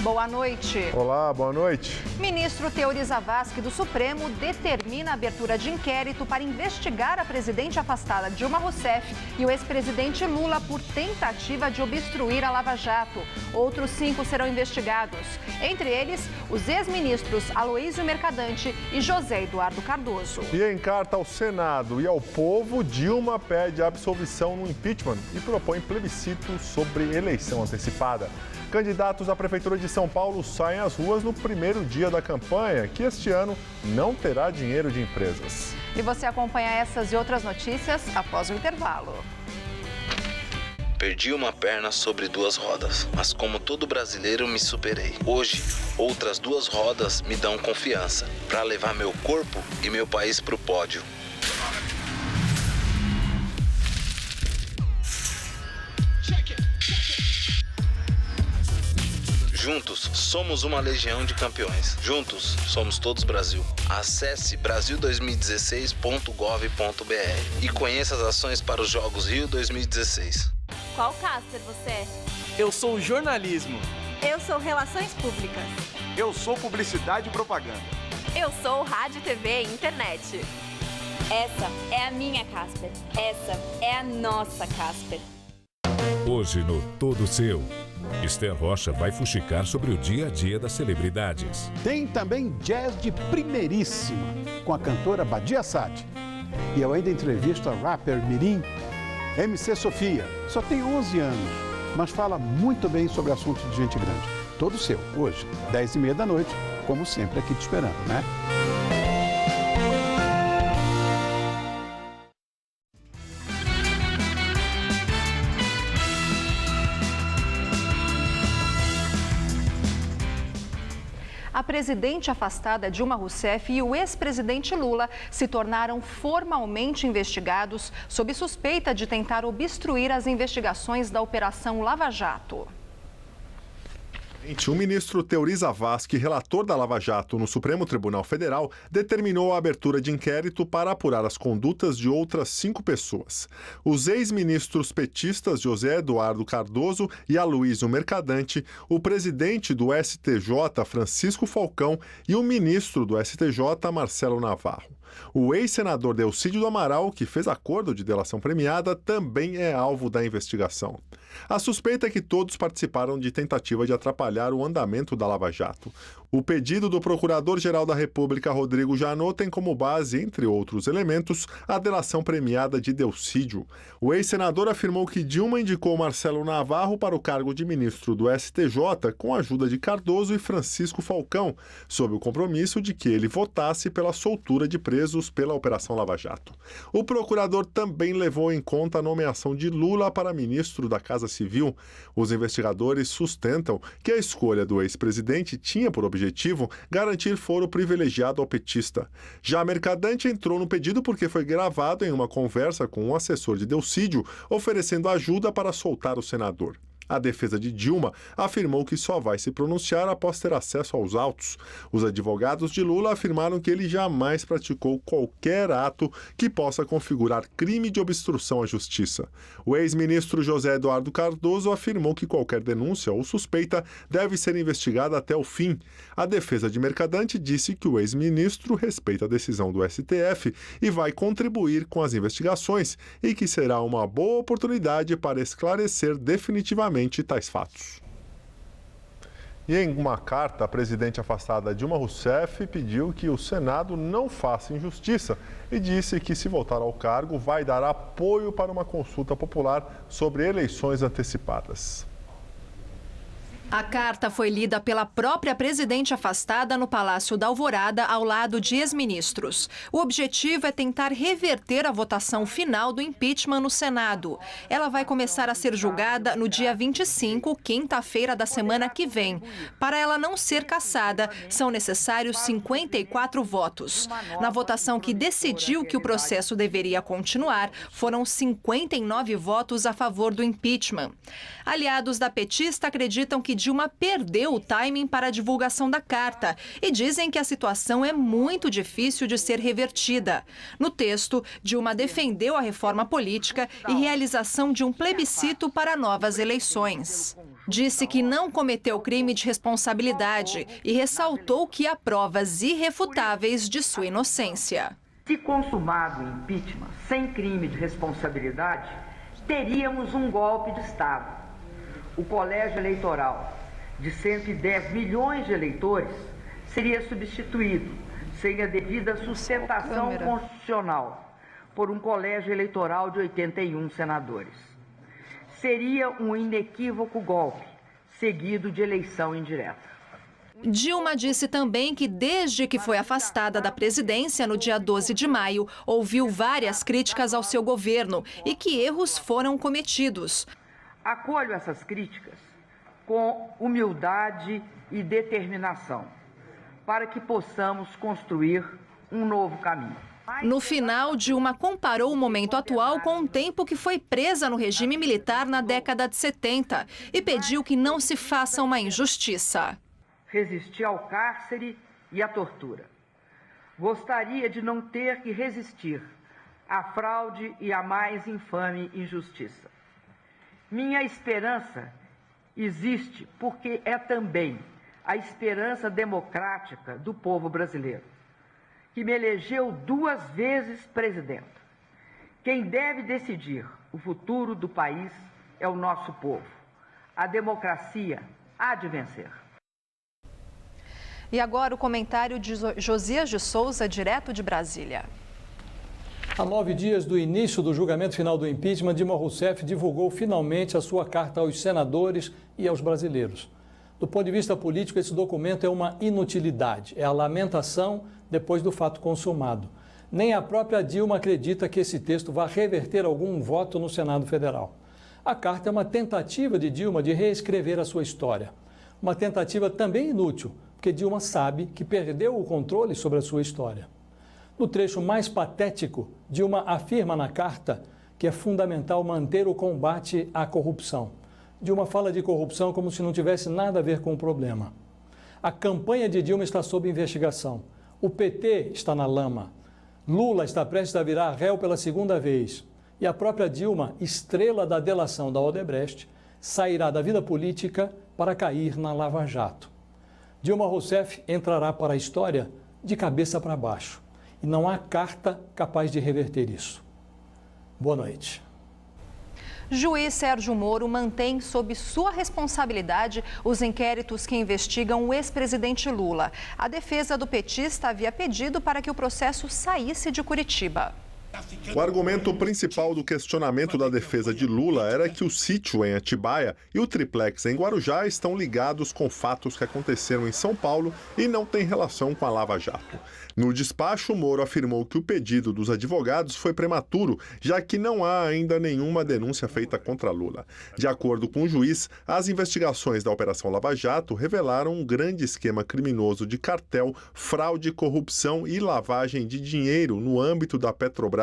Boa noite. Olá, boa noite. Ministro Teori Zavascki do Supremo determina a abertura de inquérito para investigar a presidente afastada Dilma Rousseff e o ex-presidente Lula por tentativa de obstruir a Lava Jato. Outros 5 serão investigados, entre eles os ex-ministros Aloysio Mercadante e José Eduardo Cardoso. E em carta ao Senado e ao povo, Dilma pede absolvição no impeachment e propõe plebiscito sobre eleição antecipada. Candidatos à Prefeitura de São Paulo saem às ruas no primeiro dia da campanha, que este ano não terá dinheiro de empresas. E você acompanha essas e outras notícias após o intervalo. Perdi uma perna sobre 2 rodas, mas como todo brasileiro me superei. Hoje, outras 2 rodas me dão confiança para levar meu corpo e meu país para o pódio. Juntos, somos uma legião de campeões. Juntos, somos todos Brasil. Acesse brasil2016.gov.br e conheça as ações para os Jogos Rio 2016. Qual caster você é? Eu sou jornalismo. Eu sou relações públicas. Eu sou publicidade e propaganda. Eu sou rádio, TV e internet. Essa é a minha Casper. Essa é a nossa Casper. Hoje no Todo Seu, Esther Rocha vai fuxicar sobre o dia a dia das celebridades. Tem também jazz de primeiríssima, com a cantora Badia Sati. E eu ainda entrevisto a rapper mirim, MC Sofia. Só tem 11 anos, mas fala muito bem sobre assuntos de gente grande. Todo Seu, hoje, 10h30 da noite, como sempre aqui te esperando, né? A presidente afastada Dilma Rousseff e o ex-presidente Lula se tornaram formalmente investigados sob suspeita de tentar obstruir as investigações da Operação Lava Jato. O ministro Teori Zavascki, relator da Lava Jato no Supremo Tribunal Federal, determinou a abertura de inquérito para apurar as condutas de outras 5 pessoas. Os ex-ministros petistas José Eduardo Cardoso e Aloysio Mercadante, o presidente do STJ, Francisco Falcão, e o ministro do STJ, Marcelo Navarro. O ex-senador Delcídio do Amaral, que fez acordo de delação premiada, também é alvo da investigação. A suspeita é que todos participaram de tentativa de atrapalhar o andamento da Lava Jato. O pedido do Procurador-Geral da República, Rodrigo Janot, tem como base, entre outros elementos, a delação premiada de Delcídio. O ex-senador afirmou que Dilma indicou Marcelo Navarro para o cargo de ministro do STJ com a ajuda de Cardoso e Francisco Falcão, sob o compromisso de que ele votasse pela soltura de presos pela Operação Lava Jato. O procurador também levou em conta a nomeação de Lula para ministro da Casa Civil. Os investigadores sustentam que a escolha do ex-presidente tinha por objetivo garantir foro privilegiado ao petista. Já Mercadante entrou no pedido porque foi gravado em uma conversa com um assessor de Delcídio, oferecendo ajuda para soltar o senador. A defesa de Dilma afirmou que só vai se pronunciar após ter acesso aos autos. Os advogados de Lula afirmaram que ele jamais praticou qualquer ato que possa configurar crime de obstrução à justiça. O ex-ministro José Eduardo Cardoso afirmou que qualquer denúncia ou suspeita deve ser investigada até o fim. A defesa de Mercadante disse que o ex-ministro respeita a decisão do STF e vai contribuir com as investigações e que será uma boa oportunidade para esclarecer definitivamente tais fatos. E em uma carta, a presidente afastada Dilma Rousseff pediu que o Senado não faça injustiça e disse que, se voltar ao cargo, vai dar apoio para uma consulta popular sobre eleições antecipadas. A carta foi lida pela própria presidente afastada no Palácio da Alvorada, ao lado de ex-ministros. O objetivo é tentar reverter a votação final do impeachment no Senado. Ela vai começar a ser julgada no dia 25, quinta-feira da semana que vem. Para ela não ser cassada, são necessários 54 votos. Na votação que decidiu que o processo deveria continuar, foram 59 votos a favor do impeachment. Aliados da petista acreditam que Dilma perdeu o timing para a divulgação da carta e dizem que a situação é muito difícil de ser revertida. No texto, Dilma defendeu a reforma política e realização de um plebiscito para novas eleições. Disse que não cometeu crime de responsabilidade e ressaltou que há provas irrefutáveis de sua inocência. Se consumado o impeachment sem crime de responsabilidade, teríamos um golpe de Estado. O colégio eleitoral de 110 milhões de eleitores seria substituído, sem a devida sustentação constitucional, por um colégio eleitoral de 81 senadores. Seria um inequívoco golpe, seguido de eleição indireta. Dilma disse também que desde que foi afastada da presidência no dia 12 de maio, ouviu várias críticas ao seu governo e que erros foram cometidos. Acolho essas críticas com humildade e determinação, para que possamos construir um novo caminho. No final, Dilma comparou o momento atual com o tempo que foi presa no regime militar na década de 70 e pediu que não se faça uma injustiça. Resisti ao cárcere e à tortura. Gostaria de não ter que resistir à fraude e à mais infame injustiça. Minha esperança existe porque é também a esperança democrática do povo brasileiro, que me elegeu 2 vezes presidente. Quem deve decidir o futuro do país é o nosso povo. A democracia há de vencer. E agora o comentário de Josias de Souza, direto de Brasília. Há 9 dias do início do julgamento final do impeachment, Dilma Rousseff divulgou finalmente a sua carta aos senadores e aos brasileiros. Do ponto de vista político, esse documento é uma inutilidade, é a lamentação depois do fato consumado. Nem a própria Dilma acredita que esse texto vá reverter algum voto no Senado Federal. A carta é uma tentativa de Dilma de reescrever a sua história. Uma tentativa também inútil, porque Dilma sabe que perdeu o controle sobre a sua história. No trecho mais patético, Dilma afirma na carta que é fundamental manter o combate à corrupção. Dilma fala de corrupção como se não tivesse nada a ver com o problema. A campanha de Dilma está sob investigação. O PT está na lama. Lula está prestes a virar réu pela 2ª vez. E a própria Dilma, estrela da delação da Odebrecht, sairá da vida política para cair na Lava Jato. Dilma Rousseff entrará para a história de cabeça para baixo. E não há carta capaz de reverter isso. Boa noite. Juiz Sérgio Moro mantém sob sua responsabilidade os inquéritos que investigam o ex-presidente Lula. A defesa do petista havia pedido para que o processo saísse de Curitiba. O argumento principal do questionamento da defesa de Lula era que o sítio em Atibaia e o triplex em Guarujá estão ligados com fatos que aconteceram em São Paulo e não têm relação com a Lava Jato. No despacho, Moro afirmou que o pedido dos advogados foi prematuro, já que não há ainda nenhuma denúncia feita contra Lula. De acordo com o juiz, as investigações da Operação Lava Jato revelaram um grande esquema criminoso de cartel, fraude, corrupção e lavagem de dinheiro no âmbito da Petrobras.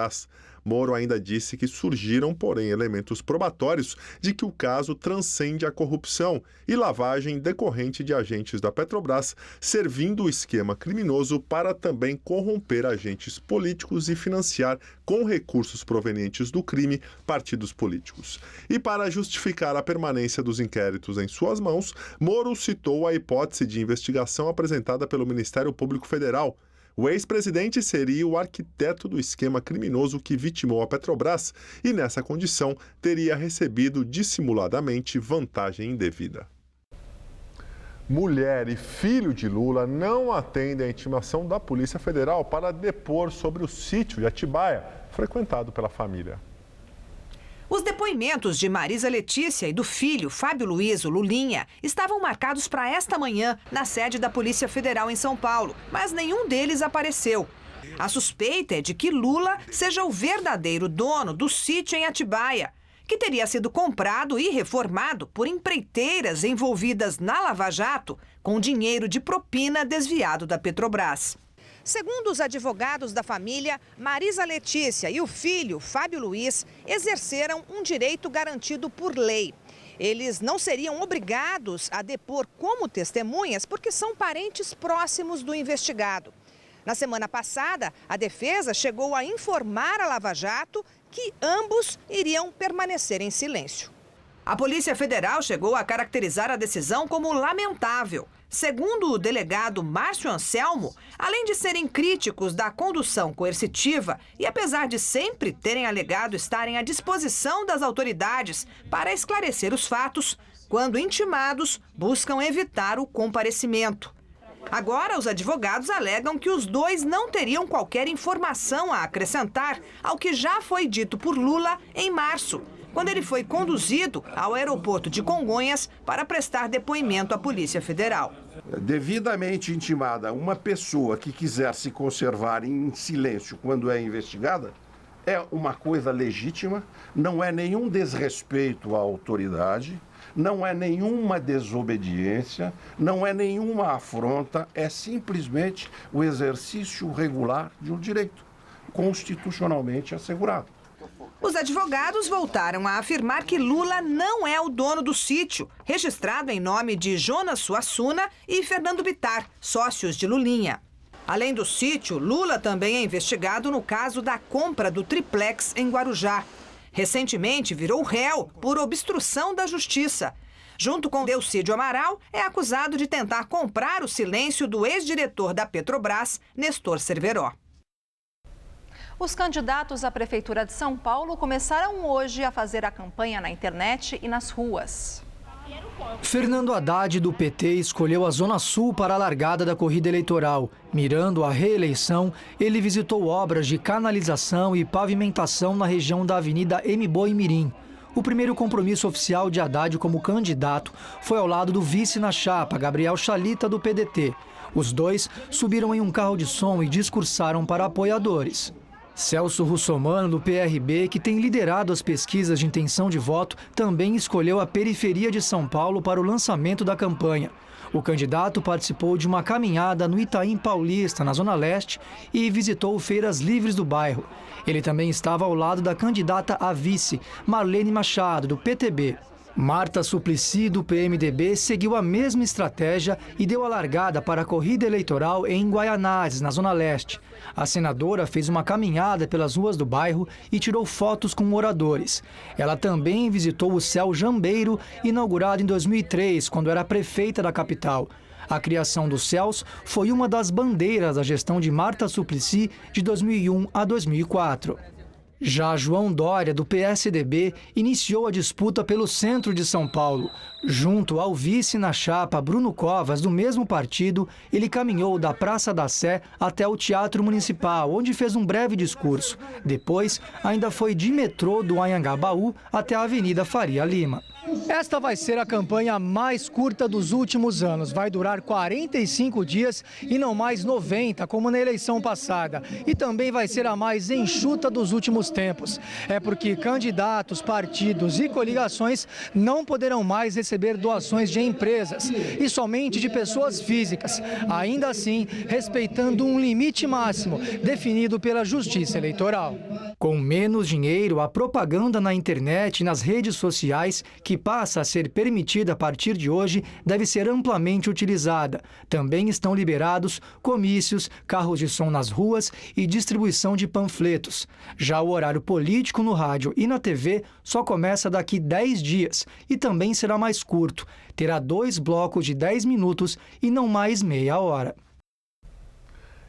Moro ainda disse que surgiram, porém, elementos probatórios de que o caso transcende a corrupção e lavagem decorrente de agentes da Petrobras, servindo o esquema criminoso para também corromper agentes políticos e financiar, com recursos provenientes do crime, partidos políticos. E para justificar a permanência dos inquéritos em suas mãos, Moro citou a hipótese de investigação apresentada pelo Ministério Público Federal. O ex-presidente seria o arquiteto do esquema criminoso que vitimou a Petrobras e, nessa condição, teria recebido dissimuladamente vantagem indevida. Mulher e filho de Lula não atendem à intimação da Polícia Federal para depor sobre o sítio de Atibaia, frequentado pela família. Os depoimentos de Marisa Letícia e do filho, Fábio Luiz, o Lulinha, estavam marcados para esta manhã na sede da Polícia Federal em São Paulo, mas nenhum deles apareceu. A suspeita é de que Lula seja o verdadeiro dono do sítio em Atibaia, que teria sido comprado e reformado por empreiteiras envolvidas na Lava Jato com dinheiro de propina desviado da Petrobras. Segundo os advogados da família, Marisa Letícia e o filho, Fábio Luiz, exerceram um direito garantido por lei. Eles não seriam obrigados a depor como testemunhas porque são parentes próximos do investigado. Na semana passada, a defesa chegou a informar a Lava Jato que ambos iriam permanecer em silêncio. A Polícia Federal chegou a caracterizar a decisão como lamentável. Segundo o delegado Márcio Anselmo, além de serem críticos da condução coercitiva e apesar de sempre terem alegado estarem à disposição das autoridades para esclarecer os fatos, quando intimados, buscam evitar o comparecimento. Agora, os advogados alegam que os dois não teriam qualquer informação a acrescentar ao que já foi dito por Lula em março, quando ele foi conduzido ao aeroporto de Congonhas para prestar depoimento à Polícia Federal. Devidamente intimada, uma pessoa que quiser se conservar em silêncio quando é investigada é uma coisa legítima, não é nenhum desrespeito à autoridade, não é nenhuma desobediência, não é nenhuma afronta, é simplesmente o exercício regular de um direito constitucionalmente assegurado. Os advogados voltaram a afirmar que Lula não é o dono do sítio, registrado em nome de Jonas Suassuna e Fernando Bittar, sócios de Lulinha. Além do sítio, Lula também é investigado no caso da compra do triplex em Guarujá. Recentemente virou réu por obstrução da justiça. Junto com Delcídio Amaral, é acusado de tentar comprar o silêncio do ex-diretor da Petrobras, Nestor Cerveró. Os candidatos à Prefeitura de São Paulo começaram hoje a fazer a campanha na internet e nas ruas. Fernando Haddad, do PT, escolheu a Zona Sul para a largada da corrida eleitoral. Mirando a reeleição, ele visitou obras de canalização e pavimentação na região da Avenida Mboi Mirim. O primeiro compromisso oficial de Haddad como candidato foi ao lado do vice na chapa, Gabriel Chalita, do PDT. Os dois subiram em um carro de som e discursaram para apoiadores. Celso Russomano, do PRB, que tem liderado as pesquisas de intenção de voto, também escolheu a periferia de São Paulo para o lançamento da campanha. O candidato participou de uma caminhada no Itaim Paulista, na Zona Leste, e visitou feiras livres do bairro. Ele também estava ao lado da candidata a vice, Marlene Machado, do PTB. Marta Suplicy, do PMDB, seguiu a mesma estratégia e deu a largada para a corrida eleitoral em Guaianazes, na Zona Leste. A senadora fez uma caminhada pelas ruas do bairro e tirou fotos com moradores. Ela também visitou o Céu Jambeiro, inaugurado em 2003, quando era prefeita da capital. A criação dos Céus foi uma das bandeiras da gestão de Marta Suplicy de 2001 a 2004. Já João Dória, do PSDB, iniciou a disputa pelo centro de São Paulo. Junto ao vice na chapa, Bruno Covas, do mesmo partido, ele caminhou da Praça da Sé até o Teatro Municipal, onde fez um breve discurso. Depois, ainda foi de metrô do Anhangabaú até a Avenida Faria Lima. Esta vai ser a campanha mais curta dos últimos anos. Vai durar 45 dias e não mais 90, como na eleição passada. E também vai ser a mais enxuta dos últimos tempos. É porque candidatos, partidos e coligações não poderão mais receber doações de empresas e somente de pessoas físicas. Ainda assim, respeitando um limite máximo definido pela Justiça Eleitoral. Com menos dinheiro, a propaganda na internet e nas redes sociais, que passa a ser permitida a partir de hoje, deve ser amplamente utilizada. Também estão liberados comícios, carros de som nas ruas e distribuição de panfletos. Já o horário político no rádio e na TV só começa daqui 10 dias e também será mais curto. Terá 2 blocos de 10 minutos e não mais meia hora.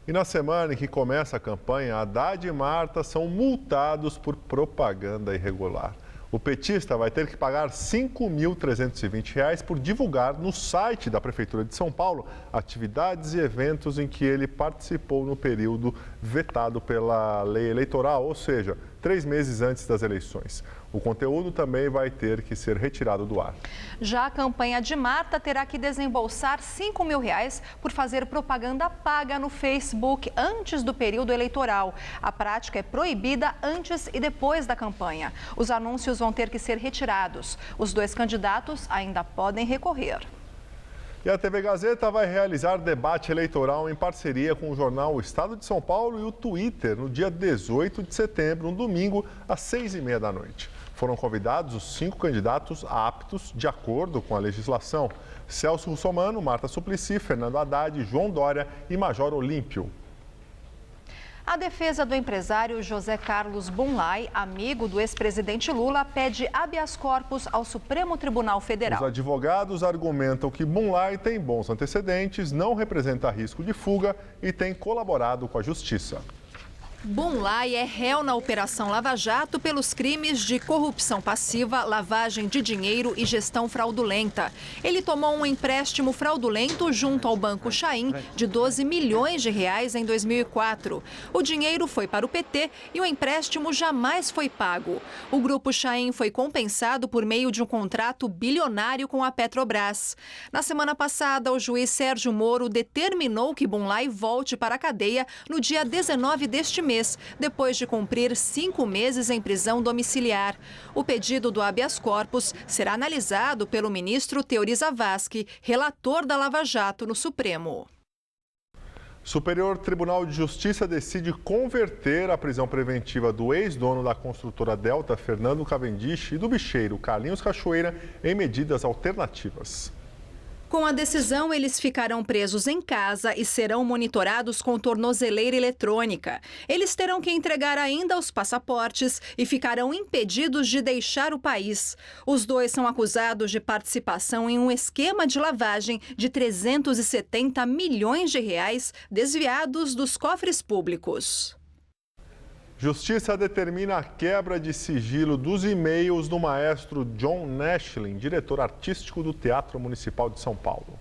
E na semana em que começa a campanha, Haddad e Marta são multados por propaganda irregular. O petista vai ter que pagar R$ 5.320 por divulgar no site da Prefeitura de São Paulo atividades e eventos em que ele participou no período vetado pela lei eleitoral, ou seja, 3 meses antes das eleições. O conteúdo também vai ter que ser retirado do ar. Já a campanha de Marta terá que desembolsar R$ 5.000 por fazer propaganda paga no Facebook antes do período eleitoral. A prática é proibida antes e depois da campanha. Os anúncios vão ter que ser retirados. Os 2 candidatos ainda podem recorrer. E a TV Gazeta vai realizar debate eleitoral em parceria com o jornal O Estado de São Paulo e o Twitter no dia 18 de setembro, um domingo, às 6h30 da noite. Foram convidados os 5 candidatos aptos de acordo com a legislação: Celso Russomano, Marta Suplicy, Fernando Haddad, João Dória e Major Olímpio. A defesa do empresário José Carlos Bunlai, amigo do ex-presidente Lula, pede habeas corpus ao Supremo Tribunal Federal. Os advogados argumentam que Bunlai tem bons antecedentes, não representa risco de fuga e tem colaborado com a justiça. Bunlai é réu na Operação Lava Jato pelos crimes de corrupção passiva, lavagem de dinheiro e gestão fraudulenta. Ele tomou um empréstimo fraudulento junto ao Banco Chaim de 12 milhões de reais em 2004. O dinheiro foi para o PT e o empréstimo jamais foi pago. O Grupo Chaim foi compensado por meio de um contrato bilionário com a Petrobras. Na semana passada, o juiz Sérgio Moro determinou que Bunlai volte para a cadeia no dia 19 deste mês, depois de cumprir 5 meses em prisão domiciliar. O pedido do habeas corpus será analisado pelo ministro Teori Zavascki, relator da Lava Jato no Supremo. Superior Tribunal de Justiça decide converter a prisão preventiva do ex-dono da construtora Delta, Fernando Cavendish, e do bicheiro Carlinhos Cachoeira em medidas alternativas. Com a decisão, eles ficarão presos em casa e serão monitorados com tornozeleira eletrônica. Eles terão que entregar ainda os passaportes e ficarão impedidos de deixar o país. Os dois são acusados de participação em um esquema de lavagem de 370 milhões de reais desviados dos cofres públicos. Justiça determina a quebra de sigilo dos e-mails do maestro John Nashlin, diretor artístico do Teatro Municipal de São Paulo.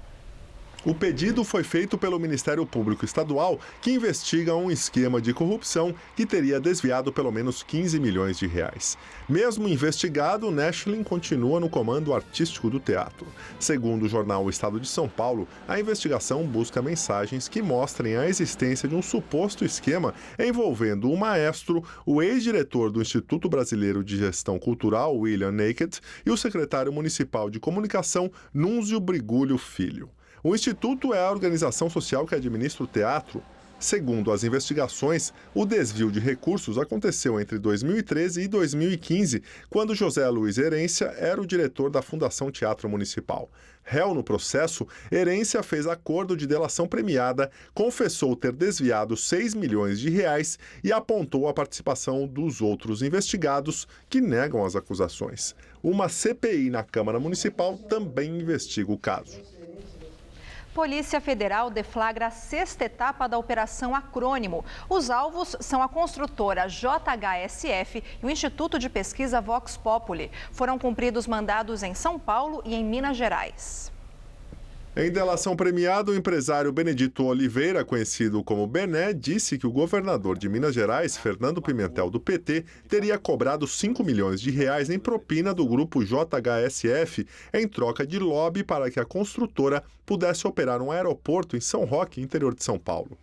O pedido foi feito pelo Ministério Público Estadual, que investiga um esquema de corrupção que teria desviado pelo menos 15 milhões de reais. Mesmo investigado, Nashlin continua no comando artístico do teatro. Segundo o jornal O Estado de São Paulo, a investigação busca mensagens que mostrem a existência de um suposto esquema envolvendo o maestro, o ex-diretor do Instituto Brasileiro de Gestão Cultural, William Naked, e o secretário municipal de comunicação, Núncio Brigulho Filho. O Instituto é a organização social que administra o teatro. Segundo as investigações, o desvio de recursos aconteceu entre 2013 e 2015, quando José Luiz Herência era o diretor da Fundação Teatro Municipal. Réu no processo, Herência fez acordo de delação premiada, confessou ter desviado 6 milhões de reais e apontou a participação dos outros investigados, que negam as acusações. Uma CPI na Câmara Municipal também investiga o caso. Polícia Federal deflagra a 6ª etapa da Operação Acrônimo. Os alvos são a construtora JHSF e o Instituto de Pesquisa Vox Populi. Foram cumpridos mandados em São Paulo e em Minas Gerais. Em delação premiada, o empresário Benedito Oliveira, conhecido como Bené, disse que o governador de Minas Gerais, Fernando Pimentel, do PT, teria cobrado 5 milhões de reais em propina do grupo JHSF em troca de lobby para que a construtora pudesse operar um aeroporto em São Roque, interior de São Paulo.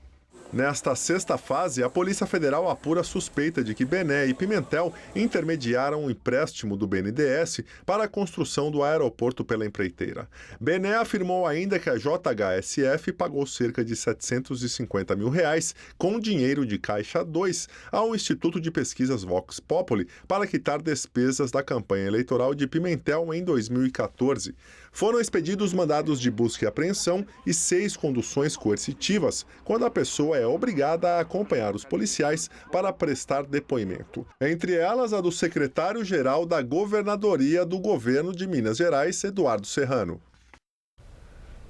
Nesta 6ª fase, a Polícia Federal apura a suspeita de que Bené e Pimentel intermediaram um empréstimo do BNDES para a construção do aeroporto pela empreiteira. Bené afirmou ainda que a JHSF pagou cerca de 750 mil reais com dinheiro de Caixa 2 ao Instituto de Pesquisas Vox Populi para quitar despesas da campanha eleitoral de Pimentel em 2014. Foram expedidos mandados de busca e apreensão e 6 conduções coercitivas, quando a pessoa é obrigada a acompanhar os policiais para prestar depoimento. Entre elas, a do secretário-geral da Governadoria do Governo de Minas Gerais, Eduardo Serrano.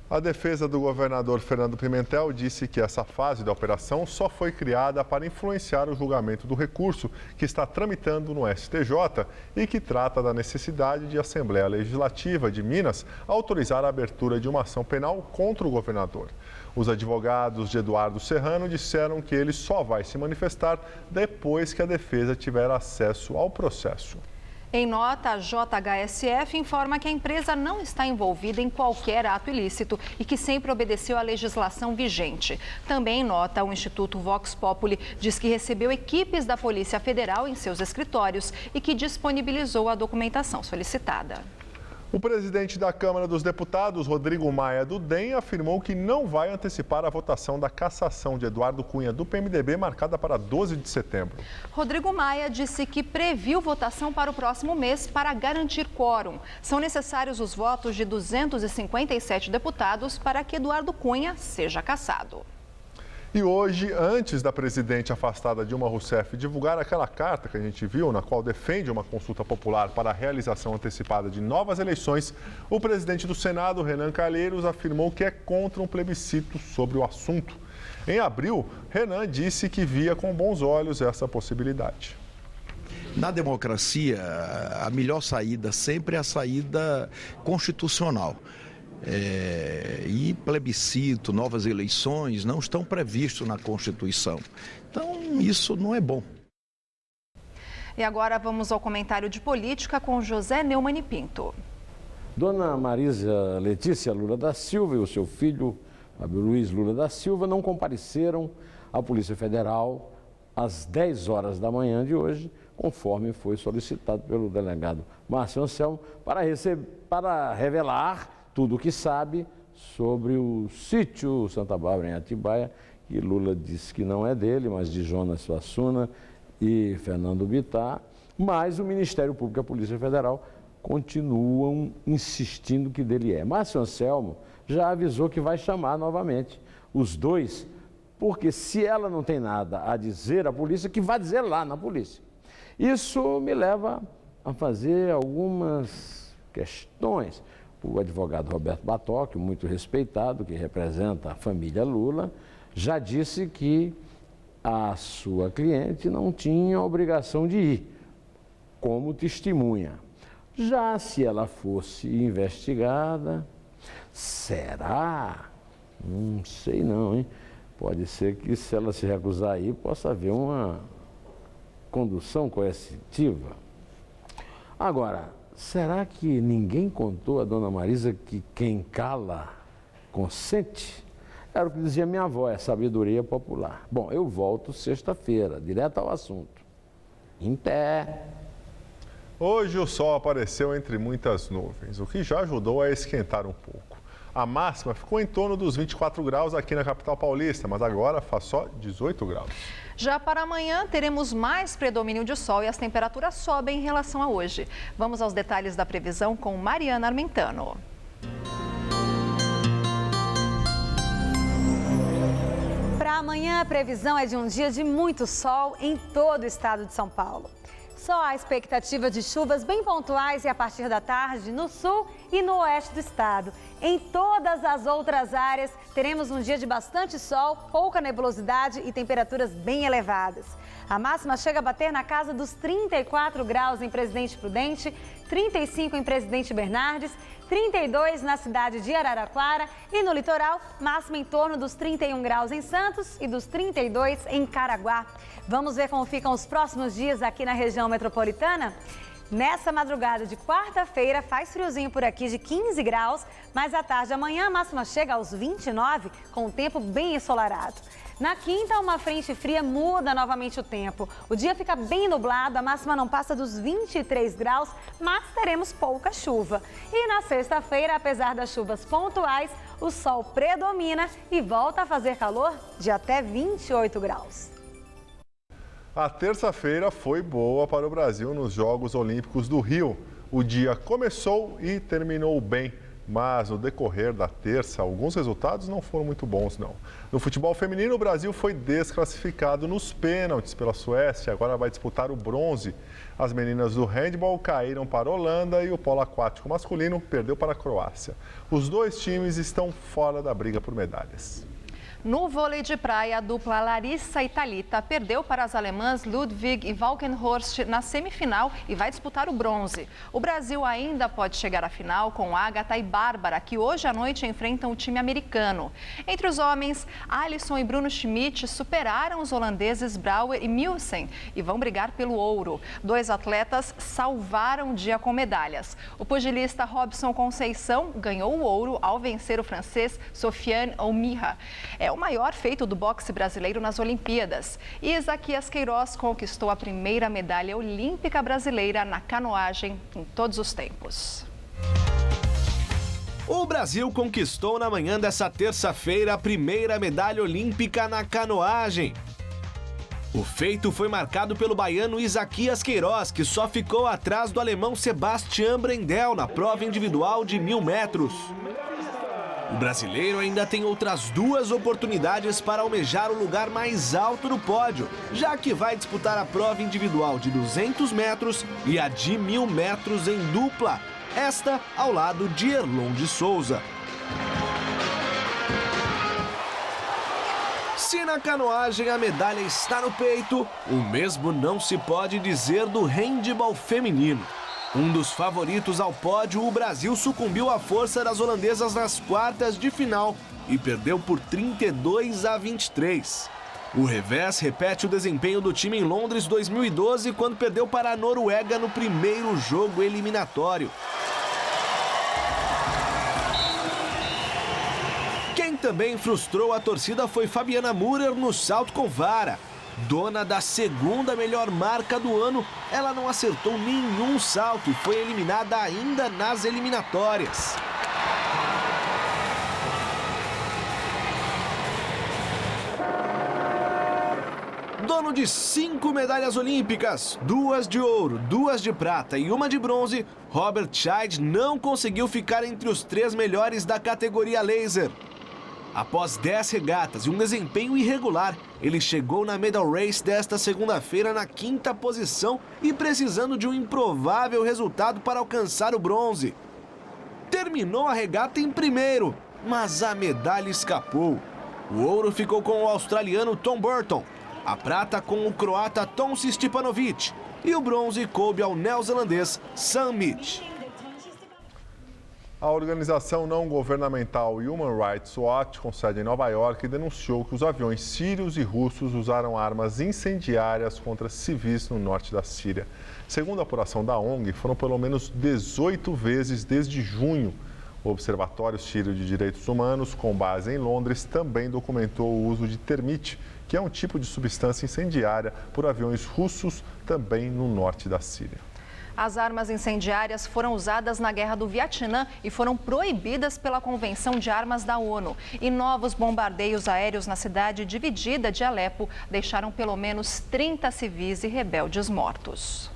A defesa do governador Fernando Pimentel disse que essa fase da operação só foi criada para influenciar o julgamento do recurso que está tramitando no STJ e que trata da necessidade de a Assembleia Legislativa de Minas autorizar a abertura de uma ação penal contra o governador. Os advogados de Eduardo Serrano disseram que ele só vai se manifestar depois que a defesa tiver acesso ao processo. Em nota, a JHSF informa que a empresa não está envolvida em qualquer ato ilícito e que sempre obedeceu à legislação vigente. Também em nota, o Instituto Vox Populi diz que recebeu equipes da Polícia Federal em seus escritórios e que disponibilizou a documentação solicitada. O presidente da Câmara dos Deputados, Rodrigo Maia, do DEM, afirmou que não vai antecipar a votação da cassação de Eduardo Cunha, do PMDB, marcada para 12 de setembro. Rodrigo Maia disse que previu votação para o próximo mês para garantir quórum. São necessários os votos de 257 deputados para que Eduardo Cunha seja cassado. E hoje, antes da presidente afastada Dilma Rousseff divulgar aquela carta que a gente viu, na qual defende uma consulta popular para a realização antecipada de novas eleições, o presidente do Senado, Renan Calheiros, afirmou que é contra um plebiscito sobre o assunto. Em abril, Renan disse que via com bons olhos essa possibilidade. Na democracia, a melhor saída sempre é a saída constitucional. E plebiscito, novas eleições não estão previstos na Constituição. Então, isso não é bom. E agora vamos ao comentário de política com José Neumann e Pinto. Dona Marisa Letícia Lula da Silva e o seu filho, Fábio Luiz Lula da Silva, não compareceram à Polícia Federal às 10 horas da manhã de hoje, conforme foi solicitado pelo delegado Márcio Anselmo, para revelar tudo o que sabe sobre o sítio Santa Bárbara, em Atibaia, que Lula disse que não é dele, mas de Jonas Suassuna e Fernando Bittar, mas o Ministério Público e a Polícia Federal continuam insistindo que dele é. Márcio Anselmo já avisou que vai chamar novamente os dois, porque se ela não tem nada a dizer à polícia, que vai dizer lá na polícia. Isso me leva a fazer algumas questões. O advogado Roberto Batoque, muito respeitado, que representa a família Lula, já disse que a sua cliente não tinha obrigação de ir como testemunha. Já se ela fosse investigada, será? Não sei não, hein? Pode ser que se ela se recusar a ir, possa haver uma condução coercitiva. Agora, será que ninguém contou a dona Marisa que quem cala consente? Era o que dizia minha avó, é sabedoria popular. Bom, eu volto sexta-feira, direto ao assunto. Em pé. Hoje o sol apareceu entre muitas nuvens, o que já ajudou a esquentar um pouco. A máxima ficou em torno dos 24 graus aqui na capital paulista, mas agora faz só 18 graus. Já para amanhã, teremos mais predomínio de sol e as temperaturas sobem em relação a hoje. Vamos aos detalhes da previsão com Mariana Armentano. Para amanhã, a previsão é de um dia de muito sol em todo o estado de São Paulo. Só há expectativa de chuvas bem pontuais e a partir da tarde no sul e no oeste do estado. Em todas as outras áreas, teremos um dia de bastante sol, pouca nebulosidade e temperaturas bem elevadas. A máxima chega a bater na casa dos 34 graus em Presidente Prudente, 35 em Presidente Bernardes, 32 na cidade de Araraquara e no litoral, máxima em torno dos 31 graus em Santos e dos 32 em Caraguá. Vamos ver como ficam os próximos dias aqui na região metropolitana? Nessa madrugada de quarta-feira, faz friozinho por aqui de 15 graus, mas à tarde amanhã a máxima chega aos 29, com o tempo bem ensolarado. Na quinta, uma frente fria muda novamente o tempo. O dia fica bem nublado, a máxima não passa dos 23 graus, mas teremos pouca chuva. E na sexta-feira, apesar das chuvas pontuais, o sol predomina e volta a fazer calor de até 28 graus. A terça-feira foi boa para o Brasil nos Jogos Olímpicos do Rio. O dia começou e terminou bem, mas no decorrer da terça, alguns resultados não foram muito bons, não. No futebol feminino, o Brasil foi desclassificado nos pênaltis pela Suécia, agora vai disputar o bronze. As meninas do handball caíram para a Holanda e o polo aquático masculino perdeu para a Croácia. Os dois times estão fora da briga por medalhas. No vôlei de praia, a dupla Larissa e Thalita perdeu para as alemãs Ludwig e Valkenhorst na semifinal e vai disputar o bronze. O Brasil ainda pode chegar à final com Agatha e Bárbara, que hoje à noite enfrentam o time americano. Entre os homens, Alisson e Bruno Schmidt superaram os holandeses Brouwer e Milsen e vão brigar pelo ouro. Dois atletas salvaram o dia com medalhas. O pugilista Robson Conceição ganhou o ouro ao vencer o francês Sofiane Oumira. É o maior feito do boxe brasileiro nas Olimpíadas. E Isaquias Queiroz conquistou a primeira medalha olímpica brasileira na canoagem em todos os tempos. O Brasil conquistou na manhã dessa terça-feira a primeira medalha olímpica na canoagem. O feito foi marcado pelo baiano Isaquias Queiroz, que só ficou atrás do alemão Sebastian Brendel na prova individual de 1.000 metros. O brasileiro ainda tem outras 2 oportunidades para almejar o lugar mais alto do pódio, já que vai disputar a prova individual de 200 metros e a de 1.000 metros em dupla, esta ao lado de Erlon de Souza. Se na canoagem a medalha está no peito, o mesmo não se pode dizer do handebol feminino. Um dos favoritos ao pódio, o Brasil sucumbiu à força das holandesas nas quartas de final e perdeu por 32-23. O revés repete o desempenho do time em Londres 2012, quando perdeu para a Noruega no primeiro jogo eliminatório. Quem também frustrou a torcida foi Fabiana Müller no salto com vara. Dona da segunda melhor marca do ano, ela não acertou nenhum salto e foi eliminada ainda nas eliminatórias. Dono de 5 medalhas olímpicas, 2 de ouro, 2 de prata e 1 de bronze, Robert Scheid não conseguiu ficar entre os 3 melhores da categoria laser. Após 10 regatas e um desempenho irregular, ele chegou na Medal Race desta segunda-feira na 5ª posição e precisando de um improvável resultado para alcançar o bronze. Terminou a regata em primeiro, mas a medalha escapou. O ouro ficou com o australiano Tom Burton, a prata com o croata Tonči Stipanović e o bronze coube ao neozelandês Sam Mitch. A organização não governamental Human Rights Watch, com sede em Nova York, denunciou que os aviões sírios e russos usaram armas incendiárias contra civis no norte da Síria. Segundo a apuração da ONG, foram pelo menos 18 vezes desde junho. O Observatório Sírio de Direitos Humanos, com base em Londres, também documentou o uso de termite, que é um tipo de substância incendiária, por aviões russos também no norte da Síria. As armas incendiárias foram usadas na Guerra do Vietnã e foram proibidas pela Convenção de Armas da ONU. E novos bombardeios aéreos na cidade dividida de Alepo deixaram pelo menos 30 civis e rebeldes mortos.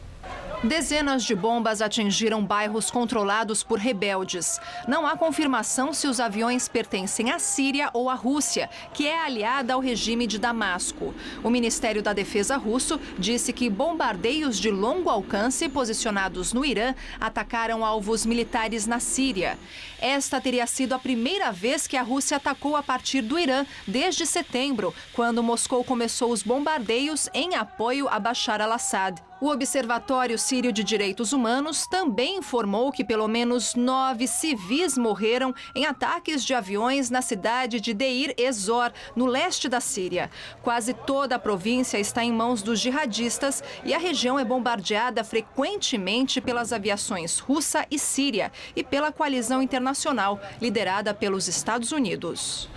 Dezenas de bombas atingiram bairros controlados por rebeldes. Não há confirmação se os aviões pertencem à Síria ou à Rússia, que é aliada ao regime de Damasco. O Ministério da Defesa russo disse que bombardeios de longo alcance posicionados no Irã atacaram alvos militares na Síria. Esta teria sido a primeira vez que a Rússia atacou a partir do Irã desde setembro, quando Moscou começou os bombardeios em apoio a Bashar al-Assad. O Observatório Sírio de Direitos Humanos também informou que pelo menos 9 civis morreram em ataques de aviões na cidade de Deir ez-Zor, no leste da Síria. Quase toda a província está em mãos dos jihadistas e a região é bombardeada frequentemente pelas aviações russa e síria e pela coalizão internacional, liderada pelos Estados Unidos.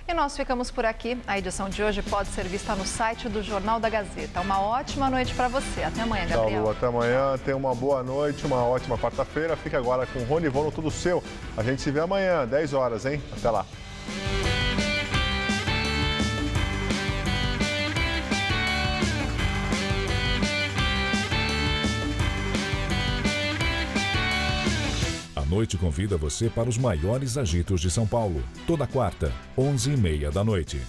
E nós ficamos por aqui. A edição de hoje pode ser vista no site do Jornal da Gazeta. Uma ótima noite para você. Até amanhã, Gabriel. Até amanhã. Tenha uma boa noite, uma ótima quarta-feira. Fique agora com o Rony Von no Tudo Seu. A gente se vê amanhã, 10 horas, hein? Até lá. A noite convida você para os maiores agitos de São Paulo. Toda quarta, 11h30 da noite.